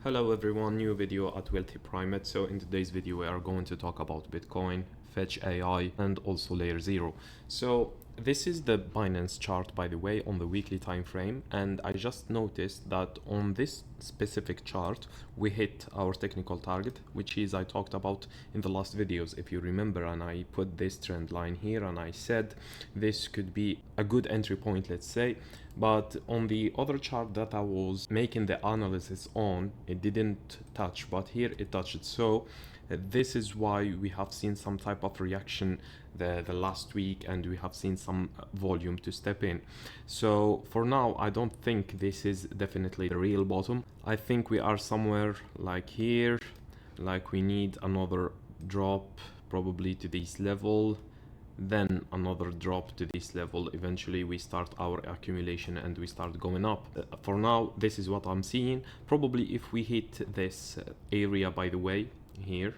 Hello everyone, new video at Wealthy Primate. So in today's video we are going to talk about Bitcoin, Fetch.ai and also LayerZero. So this is the Binance chart, by the way, on the weekly time frame, and I just noticed that on this specific chart we hit our technical target, which is I talked about in the last videos if you remember, and I put this trend line here and I said this could be a good entry point, let's say. But on the other chart that I was making the analysis on, it didn't touch, but here it touched. So this is why we have seen some type of reaction the last week, and we have seen some volume to step in. So for now, I don't think this is definitely the real bottom. I think we are somewhere like here, like we need another drop probably to this level, then another drop to this level. Eventually we start our accumulation and we start going up. For now, this is what I'm seeing. Probably if we hit this area, by the way, here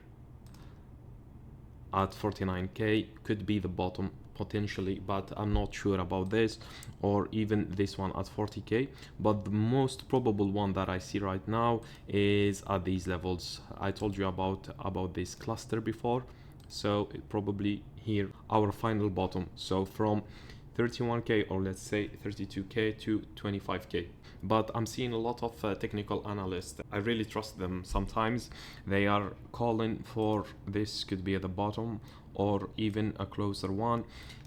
at 49k, could be the bottom potentially, but I'm not sure about this, or even this one at 40k. But the most probable one that I see right now is at these levels. I told you about this cluster before, so it probably here our final bottom. So from 31k, or let's say 32k to 25k. But I'm seeing a lot of technical analysts. I really trust them. Sometimes they are calling for this could be at the bottom or even a closer one.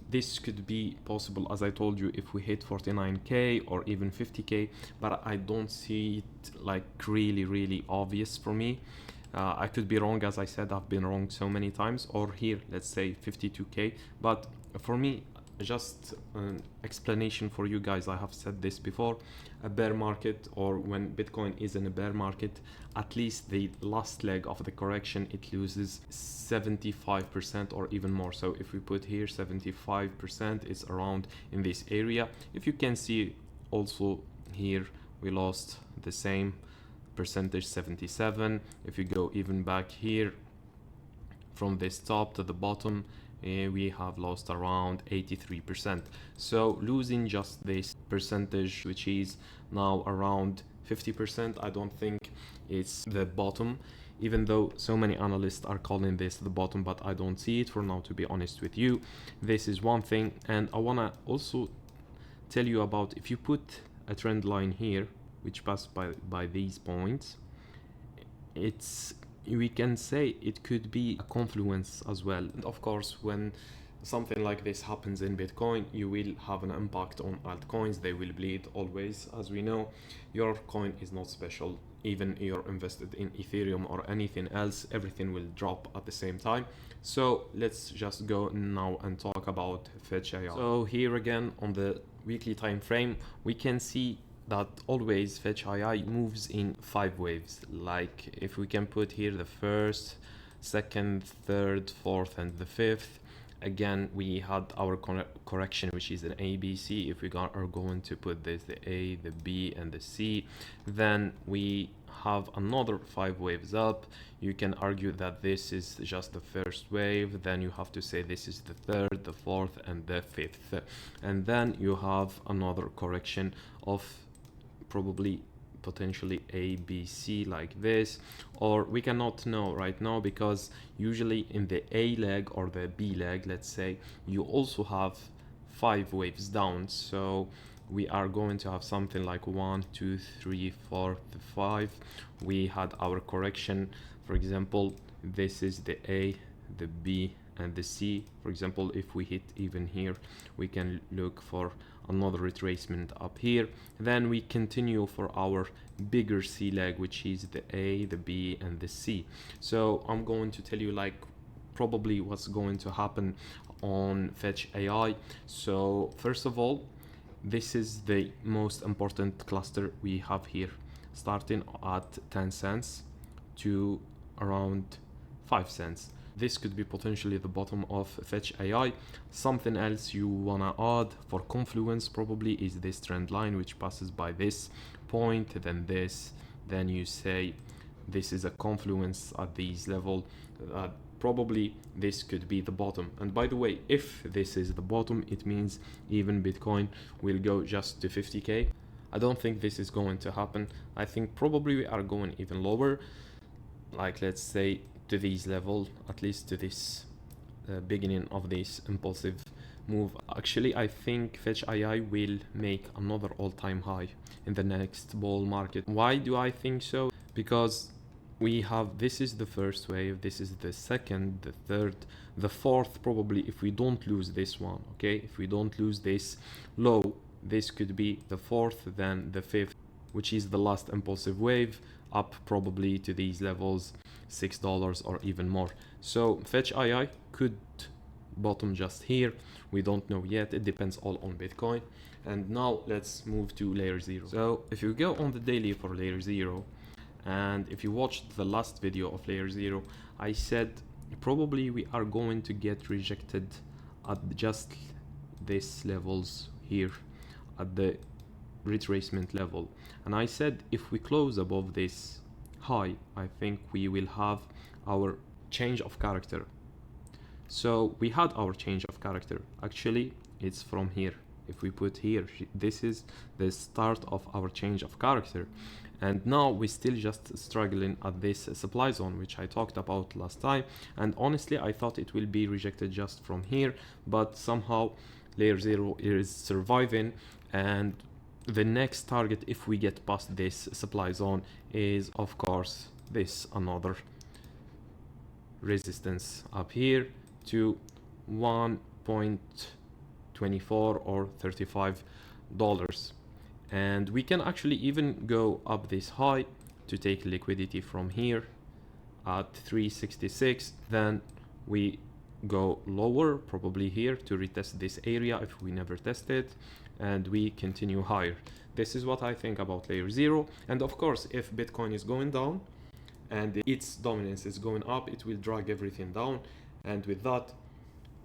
This could be possible, as I told you, if we hit 49k or even 50k, but I don't see it like really obvious for me. I could be wrong, as I said, I've been wrong so many times. Or here, let's say 52k. But for me, just an explanation for you guys, I have said this before, a bear market, or when Bitcoin is in a bear market, at least the last leg of the correction, it loses 75% or even more. So if we put here 75% is around in this area. If you can see also here, we lost the same percentage, 77. If you go even back here from this top to the bottom, we have lost around 83%. So losing just this percentage, which is now around 50%, I don't think it's the bottom, even though so many analysts are calling this the bottom, but I don't see it for now, to be honest with you. This is one thing. And I want to also tell you about, if you put a trend line here which passed by these points, we can say it could be a confluence as well. And of course, when something like this happens in Bitcoin, you will have an impact on altcoins. They will bleed always. As we know, your coin is not special. Even you're invested in Ethereum or anything else, everything will drop at the same time. So let's just go now and talk about Fetch.ai. So here again on the weekly time frame, we can see that always Fetch.ai moves in 5 waves. Like if we can put here the first, second, third, fourth and the fifth. Again, we had our correction, which is an ABC. If we are going to put this, the A, the B and the C, then we have another 5 waves up. You can argue that this is just the first wave, then you have to say this is the third, the fourth and the fifth, and then you have another correction of probably potentially A, B, C, like this. Or we cannot know right now, because usually in the A leg or the B leg, let's say, you also have 5 waves down. So we are going to have something like 1, 2, 3, 4, 5. We had our correction. For example, this is the A, the B and the C. For example, if we hit even here, we can look for another retracement up here. Then we continue for our bigger C leg, which is the A, the B and the C. So I'm going to tell you like probably what's going to happen on Fetch.ai. So first of all, this is the most important cluster we have here, starting at 10 cents to around 5 cents. This could be potentially the bottom of Fetch.ai. Something else you wanna add for confluence probably is this trend line, which passes by this point, then this, then you say this is a confluence at these level. Probably this could be the bottom. And by the way, if this is the bottom, it means even Bitcoin will go just to 50k. I don't think this is going to happen. I think probably we are going even lower, like let's say to these levels, at least to this beginning of this impulsive move. Actually, I think Fetch.ai will make another all-time high in the next bull market. Why do I think so? Because we have, this is the first wave, this is the second, the third, the fourth, probably, if we don't lose this one, okay? If we don't lose this low, this could be the fourth, then the fifth, which is the last impulsive wave, up probably to these levels, $6 or even more. So Fetch.ai could bottom just here. We don't know yet. It depends all on Bitcoin. And now let's move to LayerZero. So if you go on the daily for LayerZero, and if you watched the last video of LayerZero, I said probably we are going to get rejected at just these levels here, at the retracement level. And I said if we close above this high, I think we will have our change of character. So we had our change of character. Actually, it's from here. If we put here, this is the start of our change of character. And now we're still just struggling at this supply zone, which I talked about last time. And honestly, I thought it will be rejected just from here, but somehow LayerZero is surviving. And the next target, if we get past this supply zone, is of course this another resistance up here to 1.24 or $35. And we can actually even go up this high to take liquidity from here at 366. Then we go lower, probably here, to retest this area if we never test it, and we continue higher. This is what I think about LayerZero. And of course, if Bitcoin is going down and its dominance is going up, it will drag everything down, and with that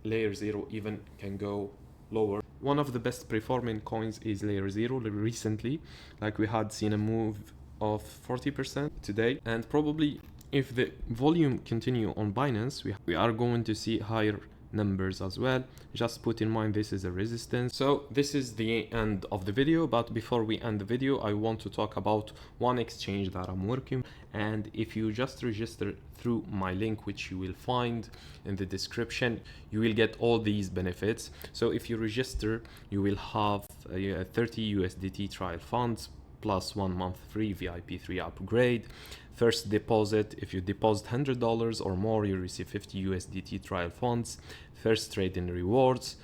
LayerZero even can go lower. One of the best performing coins is LayerZero recently, like we had seen a move of 40% today, and probably if the volume continue on Binance, we are going to see higher numbers as well. Just put in mind this is a resistance. So this is the end of the video, but before we end the video, I want to talk about one exchange that I'm working, and if you just register through my link, which you will find in the description, you will get all these benefits. So if you register, you will have 30 USDT trial funds plus 1 month free VIP 3 upgrade. First deposit, if you deposit $100 or more, you receive 50 USDT trial funds. First trade-in rewards,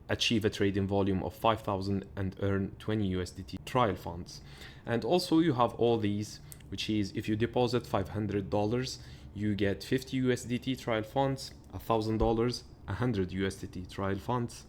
achieve a trading volume of 5,000 and earn 20 USDT trial funds. And also you have all these, which is if you deposit $500, you get 50 USDT trial funds, $1,000, 100 USDT trial funds.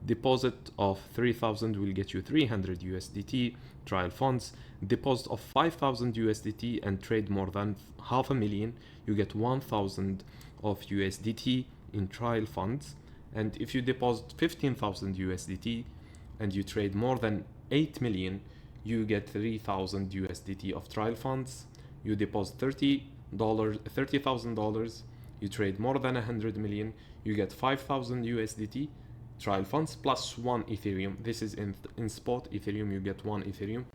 Deposit of 3,000 will get you 300 USDT trial funds. Deposit of 5,000 USDT and trade more than $500,000, you get 1,000 of USDT in trial funds. And if you deposit 15,000 USDT and you trade more than 8 million, you get 3,000 USDT of trial funds. You deposit $30,000, you trade more than 100 million, you get 5,000 USDT trial funds plus 1 Ethereum. This is in spot Ethereum, you get 1 Ethereum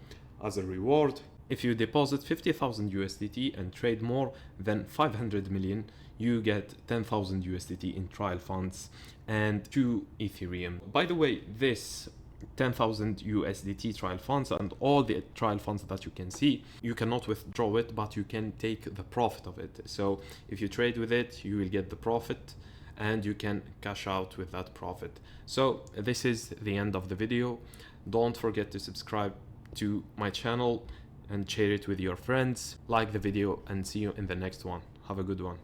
as a reward. If you deposit 50,000 USDT and trade more than 500 million, you get 10,000 USDT in trial funds and 2 Ethereum. By the way, this 10,000 USDT trial funds and all the trial funds that you can see, you cannot withdraw it, but you can take the profit of it. So if you trade with it, you will get the profit and you can cash out with that profit. So this is the end of the video. Don't forget to subscribe to my channel and share it with your friends. Like the video and see you in the next one. Have a good one.